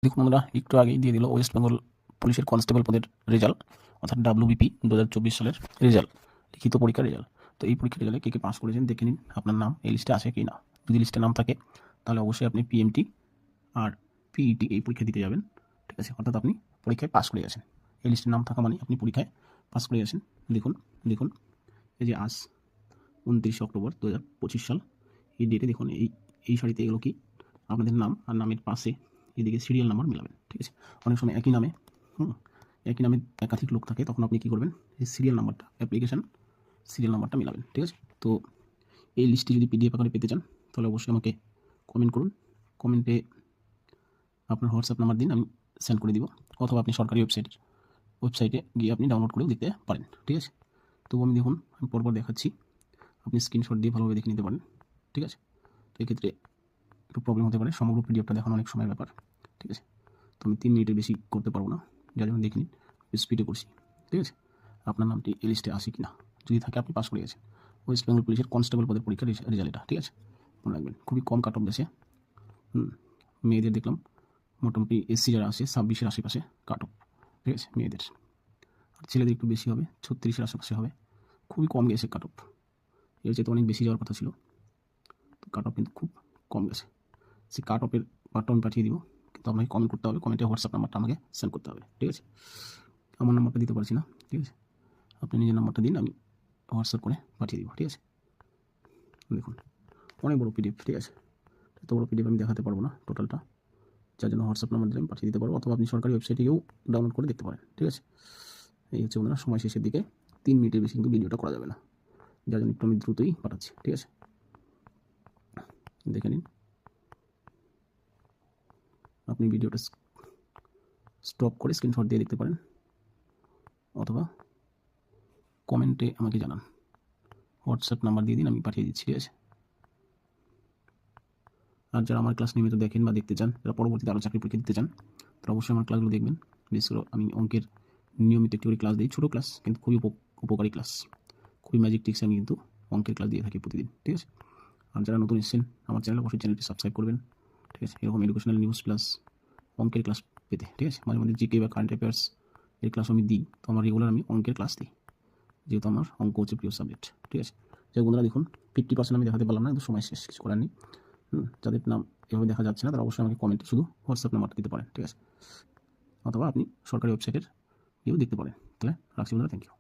দেখুন আমরা একটু আগেই দিয়ে দিল ওয়েস্ট বেঙ্গল পুলিশের কনস্টেবল পদের রেজাল্ট, অর্থাৎ WBP 2024 সালের রেজাল্ট, লিখিত পরীক্ষার রেজাল্ট। তো এই পরীক্ষার রেজাল্টে কে কে পাস করেছেন দেখে নিন আপনার নাম এই লিস্টে আছে কি না। যদি লিস্টে নাম থাকে তাহলে অবশ্যই আপনি PMT আর PET এই পরীক্ষা দিতে যাবেন, ঠিক আছে, অর্থাৎ আপনি পরীক্ষায় পাস করে গেছেন। এই লিস্টে নাম থাকা মানে আপনি পরীক্ষায় পাস করে গেছেন। দেখুন দেখুন এই যে আজ 29 অক্টোবর 2025 সাল, এই ডেটে দেখুন এই সারিতে এগুলো কি আপনাদের নাম, আর নামের পাশে এদিকে সিরিয়াল নাম্বার মিলাবেন, ঠিক আছে। অনেক সময় একই নামে একই নামে একাধিক লোক থাকে, তখন আপনি কী করবেন, এই সিরিয়াল নাম্বারটা অ্যাপ্লিকেশান সিরিয়াল নাম্বারটা মিলাবেন, ঠিক আছে। তো এই লিস্টটি যদি PDF আকারে পেতে চান তাহলে অবশ্যই আমাকে কমেন্ট করুন, কমেন্টে আপনার হোয়াটসঅ্যাপ নাম্বার দিন, আমি সেন্ড করে দিব, অথবা আপনি সরকারি ওয়েবসাইটে গিয়ে আপনি ডাউনলোড করেও দিতে পারেন, ঠিক আছে। তবু আমি দেখুন আমি পরপর দেখাচ্ছি, আপনি স্ক্রিনশট দিয়ে ভালোভাবে দেখে নিতে পারেন, ঠিক আছে। তো এক্ষেত্রে একটু প্রবলেম হতে পারে, সমগ্র PDFটা দেখানো অনেক সময়ের ব্যাপার, ঠিক আছে। তো আমি 3 মিনিটের বেশি করতে পারবো না, যার জন্য দেখে নিন, স্পিডে করছি, ঠিক আছে। আপনার নামটি এই লিস্টে আসে কি না, যদি থাকে আপনি পাস করে গেছেন। ওয়েস্ট বেঙ্গল পুলিশের কনস্টেবল পদের পরীক্ষার রেজাল্ট এটা, ঠিক আছে, মনে রাখবেন। খুবই কম কাট অফ দেশে, মেয়েদের দেখলাম মোটামুটি SC যারা আছে 26-এর আশেপাশে কাট অফ, ঠিক আছে, মেয়েদের। আর ছেলেদের একটু বেশি হবে, 36-এর আশেপাশে হবে। খুবই কম গেছে কাট অফ, এর চেয়ে তো অনেক বেশি যাওয়ার কথা ছিল, তো কাট অফ কিন্তু খুব কম গেছে। সেই কাট অফের পার্টটা আমি পাঠিয়ে দিব, কিন্তু আপনাকে কমেন্ট করতে হবে, কমেন্টে হোয়াটসঅ্যাপ নাম্বারটা আমাকে সেন্ড করতে হবে, ঠিক আছে। আমার নাম্বারটা দিতে পারছি না, ঠিক আছে, আপনি নিজের নাম্বারটা দিন, আমি হোয়াটসঅ্যাপ করে পাঠিয়ে দিব, ঠিক আছে। দেখুন অনেক বড় PDF, ঠিক আছে, এত বড় PDF আমি দেখাতে পারবো না টোটালটা, যার জন্য হোয়াটসঅ্যাপ নাম্বার দিলে আমি পাঠিয়ে দিতে পারবো, অথবা আপনি সরকারি ওয়েবসাইটে গিয়েও ডাউনলোড করে দেখতে পারেন, ঠিক আছে। এই হচ্ছে বন্ধুরা সময় শেষের দিকে, 3 মিনিটের বেশি কিন্তু ভিডিওটা করা যাবে না, যার জন্য একটু আমি দ্রুতই পাঠাচ্ছি, ঠিক আছে। দেখে নিন, আপনি ভিডিওটা স্টপ করে স্ক্রিনশট দিয়ে দেখতে পারেন, অথবা কমেন্টে আমাকে জানান, হোয়াটসঅ্যাপ নাম্বার দিয়ে দিন, আমি পাঠিয়ে দিচ্ছি, ঠিক আছে। আর যারা আমার ক্লাস নিয়মিত দেখেন বা দেখতে চান, যারা পরবর্তীতে আরও চাকরি পরীক্ষা দিতে চান, তারা অবশ্যই আমার ক্লাসগুলো দেখবেন। বিশেষ করে আমি অঙ্কের নিয়মিত একটি করে ক্লাস দিই, ছোটো ক্লাস কিন্তু খুবই উপকারী ক্লাস, খুবই ম্যাজিক ট্রিক্স আমি কিন্তু অঙ্কের ক্লাস দিয়ে থাকি প্রতিদিন, ঠিক আছে। আর যারা নতুন এসেছেন আমার চ্যানেল, অবশ্যই চ্যানেলটি সাবস্ক্রাইব করবেন, ঠিক আছে, এরকম এডুকেশনাল নিউজ প্লাস অঙ্কের ক্লাস পেতে, ঠিক আছে। মাঝে মাঝে GK বা কারেন্ট অ্যাফেয়ার্স এর ক্লাস আমি দিই, তো আমার রেগুলার আমি অঙ্কের ক্লাস দিই, যেহেতু আমার অঙ্ক হচ্ছে প্রিয় সাবজেক্ট, ঠিক আছে। যে বন্ধুরা দেখুন 50% আমি দেখাতে পারলাম না, কিন্তু সময় শেষ, কিছু করার নেই। যাদের নাম এভাবে দেখা যাচ্ছে না তারা অবশ্যই আমাকে কমেন্টে শুধু হোয়াটসঅ্যাপ নাম্বারটা দিতে পারেন, ঠিক আছে, অথবা আপনি সরকারি ওয়েবসাইটের গিয়েও দেখতে পারেন। তাহলে রাখছি বন্ধুরা, থ্যাংক ইউ।